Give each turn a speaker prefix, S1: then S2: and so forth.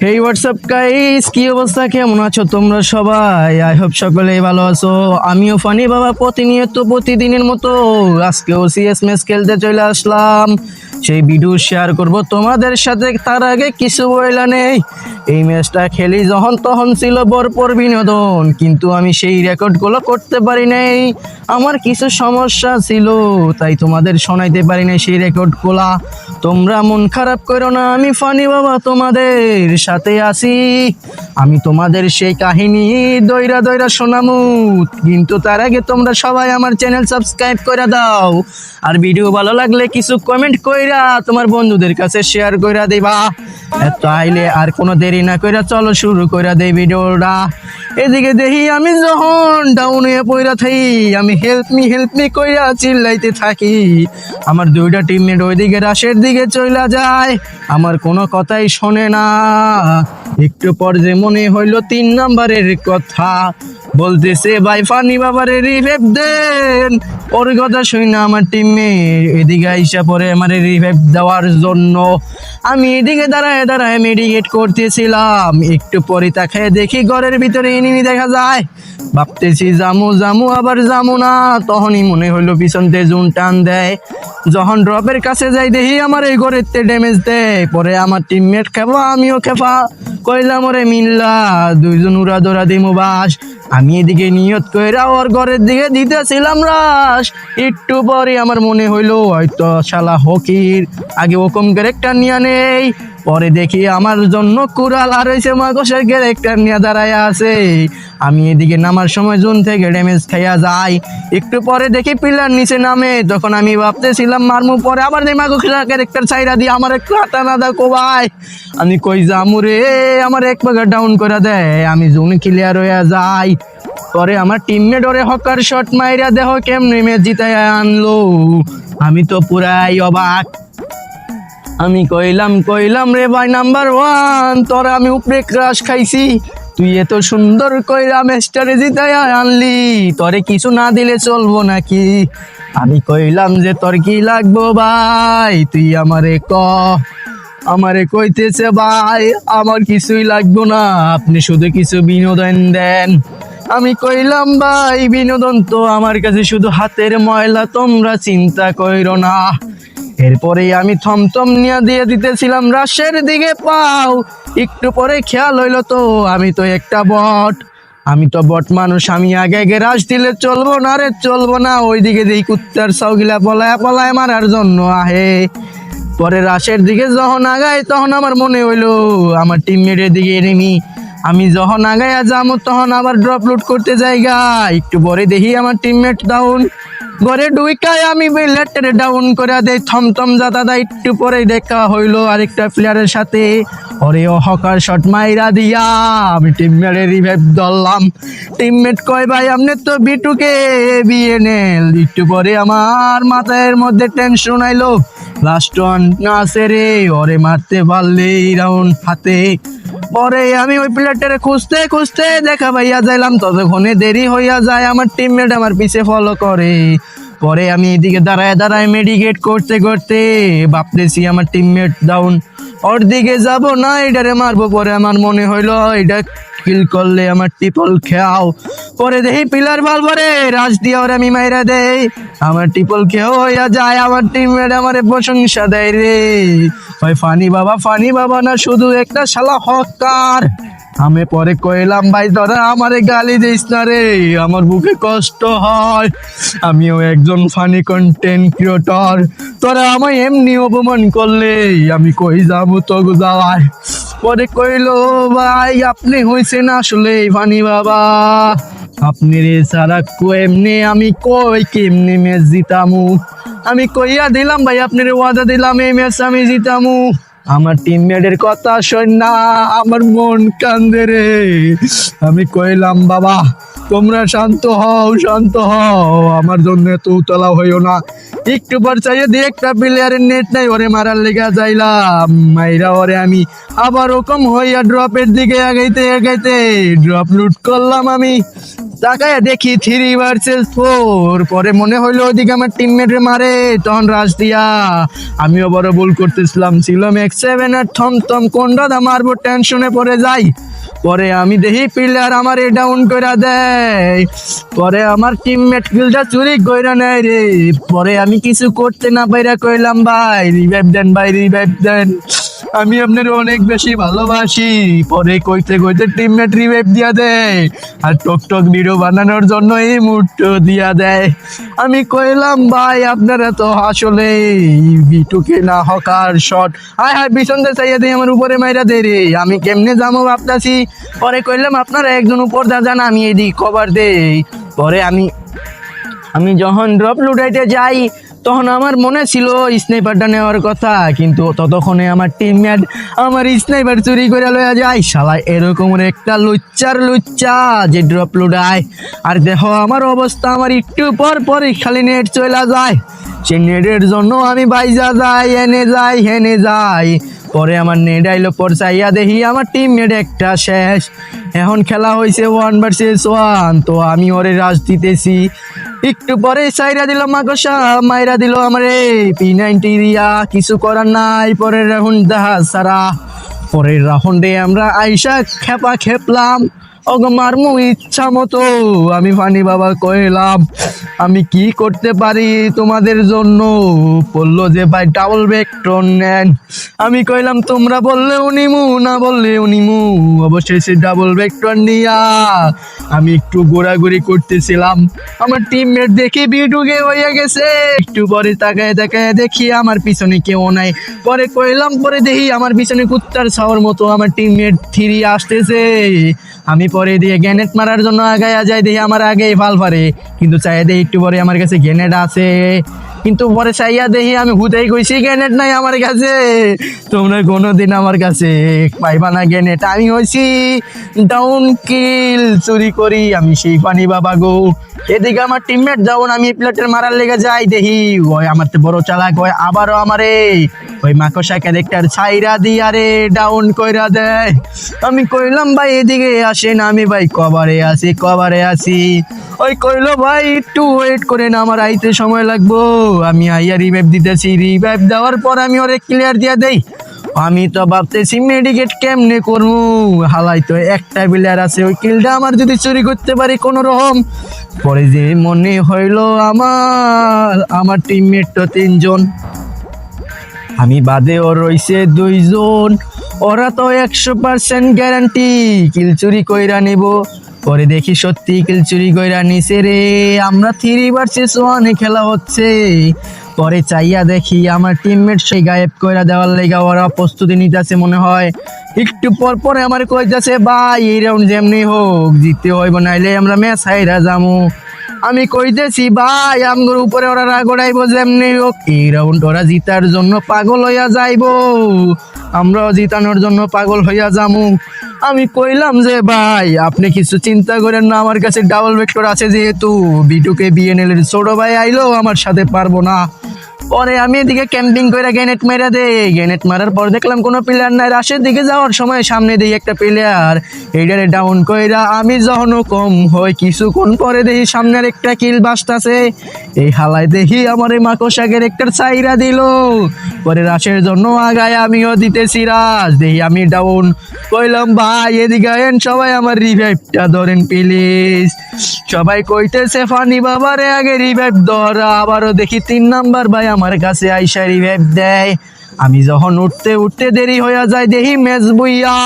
S1: হেই WhatsApp guys, কি অবস্থা, কেমন আছো তোমরা সবাই? আই হোপ সকলেই ভালো আছো। আমিও ফানি বাবা প্রতিনিয়ত প্রতিদিনের মতো আজকেও সিএস ম্যাচ খেলতে চলে আসলাম। সেই ভিডিও শেয়ার করব তোমাদের সাথে। তার আগে কিছু বইলা নেই, এই ম্যাচটা খেলি যখন তখন ছিল ভরপুর বিনোদন, কিন্তু আমি সেই রেকর্ডগুলো করতে পারি নাই। আমার কিছু সমস্যা ছিল, তাই তোমাদের শোনাইতে পারি নাই সেই রেকর্ডগুলা। তোমরা মন খারাপ করো না, আমি ফানি বাবা তোমাদের সাথে আছি। আমি তোমাদের সেই কাহিনী দইরা দইরা শোনামু, কিন্তু তার আগে তোমরা সবাই আমার চ্যানেল সাবস্ক্রাইব করে দাও। আর ভিডিও ভালো লাগলে কিছু কমেন্ট কইরা তোমার বন্ধুদের কাছে শেয়ার কইরা দিবা। তাইলে আর কোনো দেরি না কইরা চলো শুরু কইরা দেই ভিডিওটা। এদিকে দেখি আমি যখন ডাউন হয়ে পড়া থাকি, আমি হেল্প মি কইরা চিল্লাইতে থাকি। আমার দুইটা টিমমেট ওইদিকে রাশের দিকে চইলা যায়, আমার কোনো কথাই শোনে না। একটু পর যে মনে হইলো 3 নাম্বারের কথা, বলতেছে ভাই ফানি বাবারে রিভাইভ দেন। ওর কথা শুই না আমার টিমমেট এদিকে আইসা পরে আমার রিভাইভ দেওয়ার জন্য। আমি এদিকে দাঁড়ায় দাঁড়ায় মেডিকেট করতেছিলাম, একটু পরে তাকায় দেখি ঘরের ভিতরে এনিমি দেখা যায়। ভাবতেছি জামু জামু, আবার জামু না। তখনই মনে হইলো পিছনতে জুন টান দেয়। যখন ড্রপের কাছে যাই দেখি আমার এই ঘরের ড্যামেজ দেয়। পরে আমার টিমমেট খেপা, আমিও খেপা, কইলাম ওরে মিল্লা দুইজন উড়া দৌড়া দিমু বাস। আমি এদিকে নিয়ত কইরা ওর ঘরের দিকে দিতেছিলাম রাশ। একটু পরে আমার মনে হইলো হয়তো শালা হকির আগে ওকম ক্যারেক্টার নিয়ে নেই। পরে দেখি আমার জন্য কুড়াল আর হয়েছে মাগসের ক্যারেক্টার নিয়ে দাঁড়ায় আছে। আমি এদিকে নামার সময় জোন থেকে ড্যামেজ খাইয়া যাই। একটু পরে দেখি পিলার নিচে নামে, তখন আমি ভাবতেছিলাম মারমু, পরে আবার মাগসের ক্যারেক্টার ছাইরা দিয়ে আমার একটু হাতা না দা কোবাই। আমি কই যামু রে, আমার এক পাগা ডাউন করে দেয়, আমি জোন ক্লিয়ার হইয়া যাই। পরে আমার টিমমেট ওরে হকার শট মাইরা দেহ কেমনে ম্যাচ জিতায় আনলো। আমি তো পুরাই অবাক। আমি কইলাম রে ভাই নাম্বার 1, তোরা আমি উপরে ক্রাশ খাইছি, তুই এত সুন্দর কইরা ম্যাচটারে জিতায় আনলি, তোরে কিছু না দিলে চলবো নাকি? আমি কইলাম যে তোর কি লাগবো ভাই, তুই আমারে কইতেছে ভাই আমার কিছুই লাগবো না, আপনি শুধু কিছু বিনোদন দেন। আমি কইলাম ভাই বিনোদন তো আমার কাছে শুধু হাতের ময়লা, তোমরা চিন্তা কইরো না। এরপরে আমি থমথম নিয়ে দিয়ে দিতেছিলাম রাশের দিকে পাও। একটু পরে খেয়াল হইলো তো আমি তো একটা বট, আমি তো বট মানুষ, আমি আগে আগে রাশ দিলে চলবো না রে, চলবো না। ওইদিকে যেই কুত্তার ছাউগিলা পলায় পলায় মারার জন্য আহে। পরে রাশের দিকে যখন আগাই তখন আমার মনে হইলো আমার টিমমেটের দিকে এনিমি। আমি যখন আগাইয়া যাবো তখন আবার ড্রপ লুট করতে যাইগা। একটু পরে দেখি আমার টিমমেট ডাউন। ঘরে ডুইকায় আমি লেটারে ডাউন করে দেই থমথম জাতা। একটু পরে দেখা হইলো আরেকটা প্লেয়ারের সাথে, ওরে ও হকার শট মাইরা দিয়া আমি টিমমেটের রিভাইভ ধরলাম। টিমমেট কয় ভাই আপনি তো বিটুকে বিএনএল। একটু পরে আমার মাথার মধ্যে টেনশন আইলো, লাস্ট ওয়ান না আছে রে, ওরে মারতে পারলেই রাউন্ড হাতে। পরে আমি ওই প্লেয়ারটারে খুঁজতে খুঁজতে দেখা পাইয়া যাইলাম, ততক্ষণে দেরি হইয়া যায়, আমার টিমমেট আমার পিছে ফলো করে। পরে আমি এদিকে দাঁড়ায় দাঁড়ায় মেডিকেট করতে করতে ভাবতেছি আমার টিমমেট ডাউন, ওর দিকে যাব না এটারে মারবো। পরে আমার মনে হইলো এটা কিল করলে আমার ট্রিপল খেয়াও। পরে দেখি পিলার ভাল পরে রাজ দিয়ে ওরে আমি মাইরা দেই, আমার ট্রিপল খেয়েও হইয়া যায়। আমার টিমমেট আমারে প্রশংসা দেয় রে, ভাই ফানি বাবা না শুধু একটা শালা হকার। আমি পরে কইলাম ভাই তোরা আমারে গালি দিস না রে, আমার বুকে কষ্ট হয়, আমিও একজন ফানি কন্টেন্ট ক্রিয়েটর, তোরা আমায় এমনি অপমান করলে আমি কই যাবো তো যাওয়ায়। পরে কইলো ভাই আপনি হইছেন আসলে ফানি বাবা, আপনি রে সারা এমনি আমি কই কেমনি ম্যাচ জিতামু। আমি কইয়া দিলাম ভাই আপনার ওয়াদা দিলাম এই ম্যাচ আমি জিতামু। আমার টিমমেটের কথা শোন না আমার মন কান্দে রে। আমি কইলাম বাবা তোমরা শান্ত হও, আমার জন্য এত উতলা হইও না। একটু পর চাইয়ে দিয়ে একটা প্লেয়ারের নেট নাই, ওরে মারার লেগে যাইলাম, মাইরা ওরে আমি আবার ওরকম হইয়া ড্রপের দিকে আগাইতে ড্রপ লুট করলাম আমি। তাকায় দেখি 3 ভার্সেস 4, পরে মনে হইলো ওইদিকে আমার টিমমেটে মারে, তখন রাশ দিয়া আমিও বড় ভুল করতেছিলাম, ছিল ম্যাক্স 7 আর থমথম কোনটা মারবো টেনশনে পড়ে যাই। পরে আমি দেখি প্লেয়ার আমার ডাউন করে দেয়, পরে আমার টিমমেট কিলটা চুরি কইরা নেয় রে। পরে আমি কিছু করতে না পাইরা কইলাম ভাই রিভাইভ দেন, ভাই রিভাইভ দেন, আমি আপনার অনেক বেশি ভালোবাসি। পরে কইতে কইতে টিমমেট রিভাইভ দিয়া দেয় আর টক ভিডিও বানানোর জন্য এই মুহূর্ত দিয়া দেয়। আমি কইলাম ভাই আপনারা তো আসলে বিটুকে না হকার শট, হায় হায় পিছন দিয়ে চাইয়া দিয়ে আমার উপরে মাইরা দে রে, আমি কেমনে যাবো ভাবতাছি। পরে কইলাম আপনারা একজন উপর দা যান, আমি এদিক কভার দেই। পরে আমি যখন ড্রপ লুটাইতে যাই তখন আমার মনে ছিল স্নাইপারটা নেওয়ার কথা, কিন্তু ততক্ষণে আমার টিমমেট আমার স্নাইপার চুরি করে লইয়া যায়। শালা এরকম একটা লুচ্চা যে ড্রপ লুটায়। আর দেখো আমার অবস্থা, আমার একটু পর পরই খালি নেট চলে যায়। সেই নেটের জন্য আমি বাইজা যাই, এনে যাই হেনে যাই। পরে আমার নেট আইলো, পর চাইয়া দেখি আমার টিমমেট একটা শেষ। এখন খেলা হয়েছে 1 ভার্সেস 1, তো আমি ওরে রাশ দিতেছি। একটু পরে সাইরা দিল মাকসা, মাইরা দিল আমার P90 দিয়া, কিছু করার নাই। পরের রাউন্ড দেখা সারা, পরের রাউন্ডে আমরা আইসা খেপলাম, ওগো মারমু ইচ্ছা মতো। আমি ফানি বাবা কইলাম আমি কি করতে পারি তোমাদের জন্য, বললো যে ভাই ডাবল ভেক্টর নেন। আমি কইলাম তোমরা বললে উনিমু, না বললে উনিমু। অবশেষে ডাবল ভেক্টর নিয়া আমি একটু ঘোরাঘুরি করতেছিলাম, আমার টিমমেট দেখে বিটুকে হয়ে গেছে। একটু পরে তাকায় দেখি আমার পিছনে কেউ নাই। পরে কইলাম, পরে দেখি আমার পিছনে কুত্তার ছাওয়ার মতো আমার টিমমেট 3 আসতেছে। আমি পরে দিয়ে গ্যানেট মারার জন্য আগায়া যাই, দেখি আমার আগেই ফাল পারে, কিন্তু চাইয়া দেখি একটু পরে আমার কাছে গ্যানেট আছে। কিন্তু পরে চাইয়া দেখি আমি হুদাই কইছি গ্যানেট নাই আমার কাছে। তোমরা কোনোদিন আমার কাছে পাইবা না গ্যানেট, আমি হইছি ডাউন কিল চুরি করি, আমি সেই পানি বাবা গো। এদিকে আমার টিমমেট যখন আমি প্লেটের মারার লেগে যাই, দেখি ওই আমার তো বড় চালাক হয়, আবারও আমারে ওই মাকসা ক্যারেক্টার ছাইরা দিয়া রে ডাউন কইরা দেয়। আমি কইলাম ভাই এদিকে আসেন, আমি ভাই কভারে আছি। ওই কইলো ভাই একটু ওয়েট করেন, আমার আইতে সময় লাগবো। আমি আইয়া রিভাইভ দিতেছি, রিভাইভ দেওয়ার পর আমি ওরে ক্লিয়ার দিয়া দেই। আমি তো ভাবতেছি মেডিকেট কেমনে করবো, হালাই তো একটা প্লেয়ার আছে, ওই কিলটা আমার যদি চুরি করতে পারি কোনো রকম। পরে যে মনে হইলো আমার টিমমেট তো 3 জন, আমি বাদে ও রইছে 2 জন, ওরা তো 100% গ্যারান্টি কিল চুরি কইরা নিব। পরে দেখি সত্যি কিল চুরি কইরা নিছে রে, আমরা 3 ভার্সেস 1 খেলা হচ্ছে। পরে চাইয়া দেখি আমার টিমমেট সেই গায়েব কইরা দেওয়ার লেগা ওরা প্রস্তুতি নিতেছে মনে হয়। একটু পরে আমার কইতাছে ভাই এই রাউন্ড যেমনি হোক জিততে হইব, নাইলে আমরা ম্যাচ হাইরা যামু। আমি কইতেছি ভাই আমগোর উপরে ওরা রাগ উড়াইবো যেমনি হোক, এই রাউন্ড ওরা জিতার জন্য পাগল হইয়া যাইবো, আমরাও জিতানোর জন্য পাগল হইয়া যামু। আমি কইলাম যে ভাই আপনি কিছু চিন্তা করেন না, আমার কাছে ডাবল ভেক্টর আছে, যেহেতু বিটুকে বিএনএল এর ছোট ভাই আইলো আমার সাথে পারবো না। পরে আমি এদিকে ক্যাম্পিং করে গ্যানেট মেরা দেই, গ্যানেট মারার পর দেখলাম কোনো প্লেয়ার নাই। রাশের দিকে যাওয়ার সময় সামনে দিই একটা প্লেয়ার, এইটারে ডাউন কইরা আমি যখনও কম হই কিছুক্ষণ পরে দেখি সামনের একটা কিল বাসতাছে। এই হালায় দেখি আমার এই মাকসা ক্যারেক্টার চাইরা দিল। পরে রাশের জন্য আগায় আমিও দিতেছি রাশ, দেখি আমি ডাউন। কইলাম ভাই এদিকে আইন সবাই, আমার রিভাইভটা ধরেন প্লিজ। সবাই কইতেছে ফানি বাবারে আগে রিভাইভ ধরা। আবারও দেখি 3 নাম্বার ভাই আমার কাছে আইসা রিভাইভ দেয়। আমি যখন উঠতে দেরি হইয়া যায় দেখি ম্যাচ বইয়া